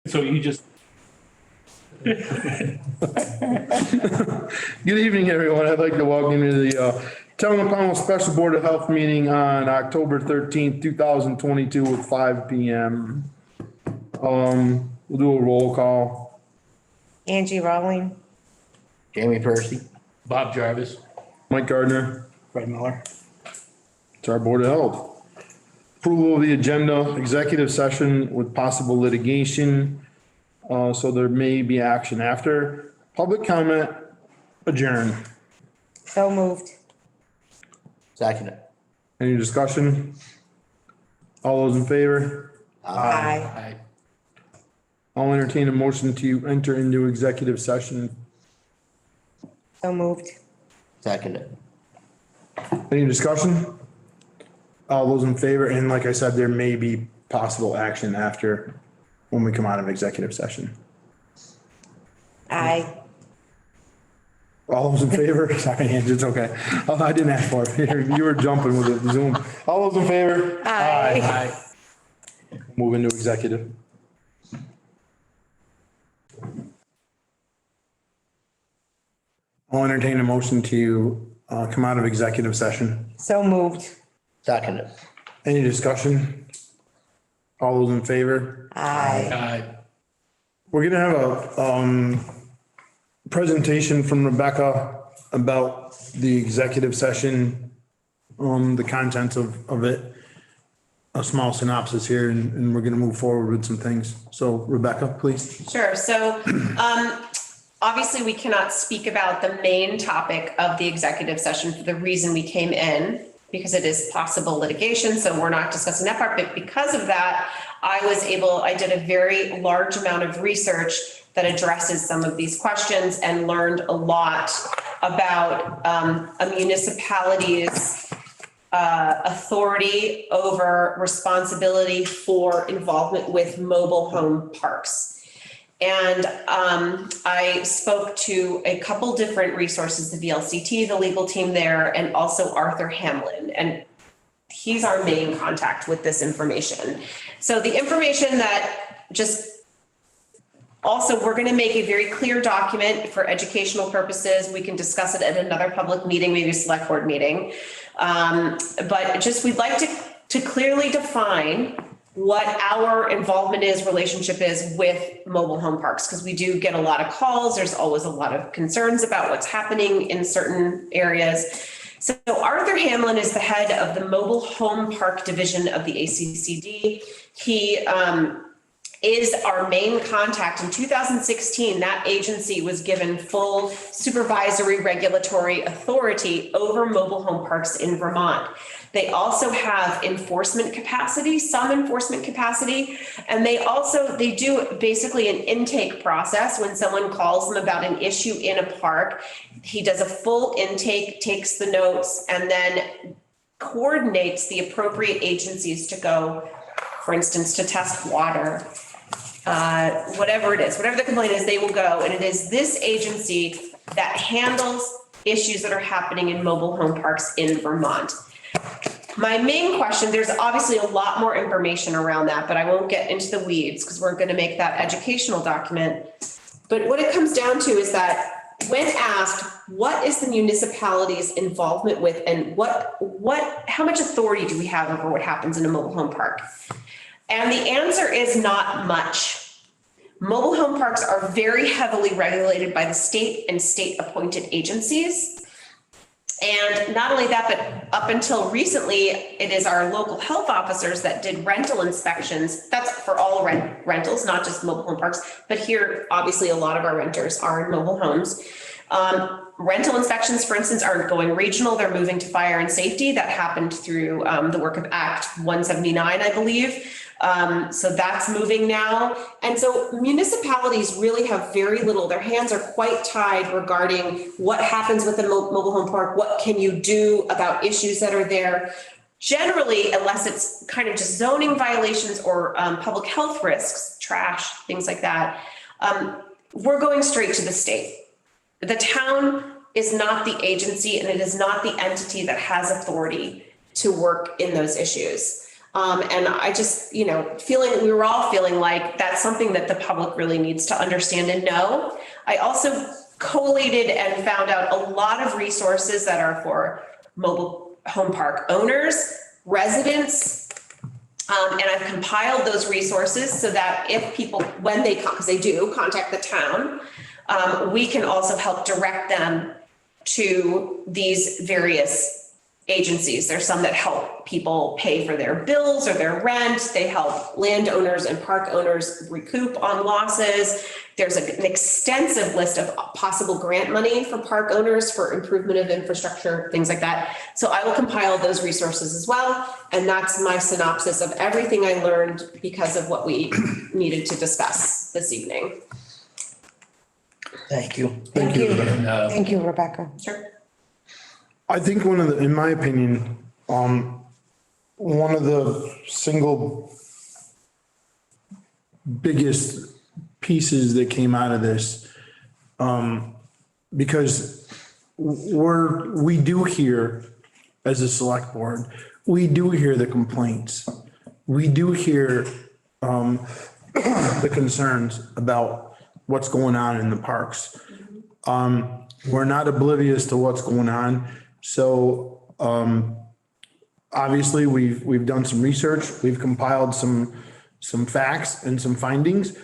So you just, Good evening, everyone. I'd like to welcome you to the Town of Pownell Special Board of Health meeting on October 13th, 2022 at 5 PM. We'll do a roll call. Angie Rowling. Jamie Percy. Bob Jarvis. Mike Gardner. Fred Miller. It's our Board of Health. Approval of the agenda, executive session with possible litigation. So there may be action after. Public comment, adjourn. So moved. Second it. Any discussion? All those in favor? Aye. I'll entertain a motion to enter into executive session. So moved. Second it. Any discussion? All those in favor, and like I said, there may be possible action after when we come out of executive session. Aye. All those in favor? Sorry, Angie, it's okay. Oh, I didn't ask for it. You were jumping with the Zoom. All those in favor? Aye. Move into executive. I'll entertain a motion to come out of executive session. So moved. Second it. Any discussion? All those in favor? Aye. Aye. We're gonna have a presentation from Rebecca about the executive session, the contents of it. A small synopsis here, and we're gonna move forward with some things. So Rebecca, please. Sure. So obviously, we cannot speak about the main topic of the executive session for the reason we came in, because it is possible litigation. So we're not discussing that part. But because of that, I did a very large amount of research that addresses some of these questions and learned a lot about a municipality's authority over responsibility for involvement with mobile home parks. And I spoke to a couple different resources, the VLCT, the legal team there, and also Arthur Hamlin. And he's our main contact with this information. So the information that also, we're going to make a very clear document for educational purposes. We can discuss it at another public meeting, maybe a select board meeting. But we'd like to clearly define what our relationship is with mobile home parks, because we do get a lot of calls. There's always a lot of concerns about what's happening in certain areas. So Arthur Hamlin is the head of the mobile home park division of the ACCD. He is our main contact. In 2016, that agency was given full supervisory regulatory authority over mobile home parks in Vermont. They also have some enforcement capacity, and they do basically an intake process. When someone calls them about an issue in a park, he does a full intake, takes the notes, and then coordinates the appropriate agencies to go, for instance, to test water. Whatever it is, whatever the complaint is, they will go. And it is this agency that handles issues that are happening in mobile home parks in Vermont. My main question, there's obviously a lot more information around that, but I won't get into the weeds because we're going to make that educational document. But what it comes down to is that when asked, what is the municipality's involvement with, and how much authority do we have over what happens in a mobile home park? And the answer is not much. Mobile home parks are very heavily regulated by the state and state appointed agencies. And not only that, but up until recently, it is our local health officers that did rental inspections. That's for all rentals, not just mobile home parks. But here, obviously, a lot of our renters are in mobile homes. Rental inspections, for instance, aren't going regional. They're moving to fire and safety. That happened through the work of Act 179, I believe. So that's moving now. And so municipalities really have very little, their hands are quite tied regarding what happens with the mobile home park. What can you do about issues that are there? Generally, unless it's kind of just zoning violations or public health risks, trash, things like that, we're going straight to the state. The town is not the agency, and it is not the entity that has authority to work in those issues. And I just, we were all feeling like that's something that the public really needs to understand and know. I also collated and found out a lot of resources that are for mobile home park owners, residents. And I've compiled those resources so that if people, when they come, because they do contact the town, we can also help direct them to these various agencies. There's some that help people pay for their bills or their rent. They help landowners and park owners recoup on losses. There's an extensive list of possible grant money for park owners for improvement of infrastructure, things like that. So I will compile those resources as well. And that's my synopsis of everything I learned because of what we needed to discuss this evening. Thank you. Thank you. And, Thank you, Rebecca. Sure. I think in my opinion, one of the single biggest pieces that came out of this, because we do hear as a select board, we do hear the complaints. We do hear, the concerns about what's going on in the parks. We're not oblivious to what's going on. So, obviously we've done some research, we've compiled some facts and some findings.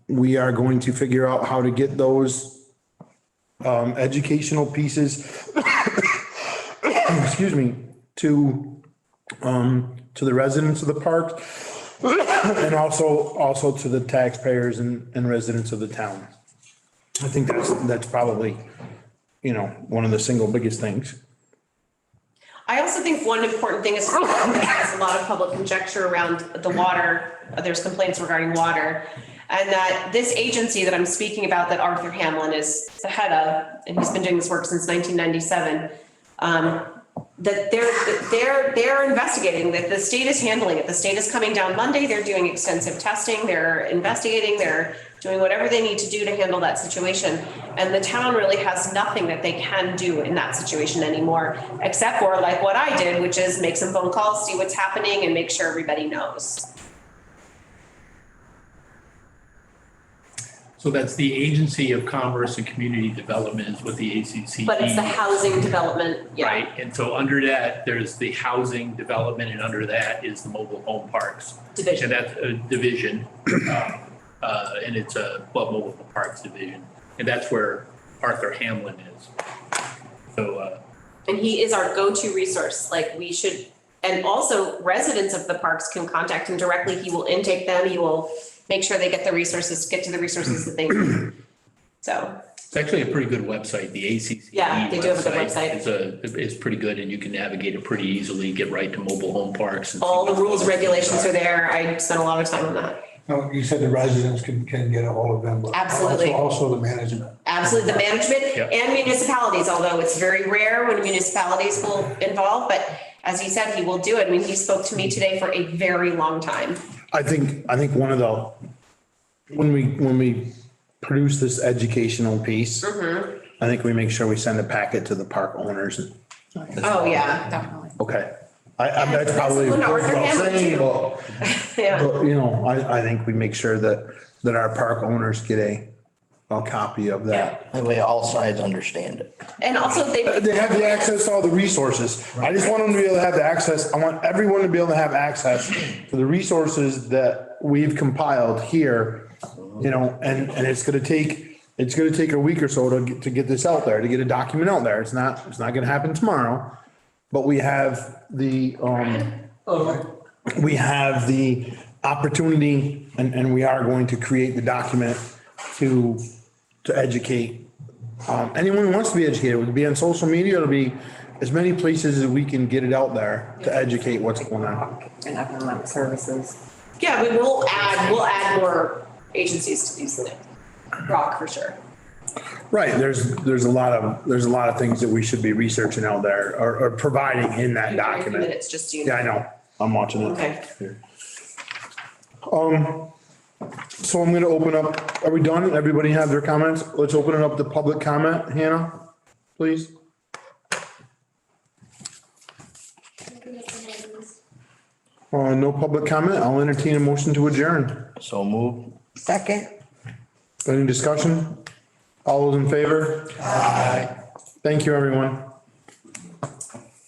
We are going to figure out how to get those, educational pieces, excuse me, to the residents of the park and also to the taxpayers and residents of the town. I think that's probably, one of the single biggest things. I also think one important thing is there's a lot of public conjecture around the water. There's complaints regarding water. And that this agency that I'm speaking about, that Arthur Hamlin is the head of, and he's been doing this work since 1997, that they're investigating, that the state is handling it. The state is coming down Monday. They're doing extensive testing. They're investigating. They're doing whatever they need to do to handle that situation. And the town really has nothing that they can do in that situation anymore, except for like what I did, which is make some phone calls, see what's happening, and make sure everybody knows. So that's the Agency of Commerce and Community Development is what the ACCD. But it's the housing development, yeah. Right, and so under that, there's the housing development, and under that is the mobile home parks. Division. And that's a division, and it's a mobile home parks division, and that's where Arthur Hamlin is. So, And he is our go-to resource, like we should, and also residents of the parks can contact him directly. He will intake them. He will make sure they get to the resources that they need. So. it's actually a pretty good website, the ACCD. Yeah, they do have a good website. It's pretty good, and you can navigate it pretty easily, get right to mobile home parks. And see All the what's rules, going on. regulations are there. I spent a lot of time on that. No, you said the residents can get a hold of them, but Absolutely. also the management. Absolutely, the management Yep. and municipalities, although it's very rare when municipalities will involve, but as he said, he will do it. I mean, he spoke to me today for a very long time. I think one of the, when we produce this educational piece, I think we make sure we send a packet to the park owners. Oh, yeah, definitely. Okay. That's probably Well, no, Arthur what I'm Hamlin saying, too. but, Yeah, I think we make sure that our park owners get a copy of that. That way all sides understand it. and also They have the access to all the resources. I just want them to be able to have the access. I want everyone to be able to have access to the resources that we've compiled here, and it's gonna take a week or so to get this out there, to get a document out there. It's not gonna happen tomorrow, but we have the, opportunity and we are going to create the document to educate anyone who wants to be educated. It'll be on social media. It'll be as many places as we can get it out there to educate what's going on. And economic services. yeah, we'll add more agencies to these things. Rock for sure. Right. There's a lot of things that we should be researching out there or providing in that A few document. minutes just so you Yeah, know. I know. I'm watching it. Okay. So I'm gonna open up, are we done? Everybody have their comments? Let's open it up to public comment. Hannah, please. No public comment. I'll entertain a motion to adjourn. So move. Second. Any discussion? All those in favor? Aye. Thank you, everyone.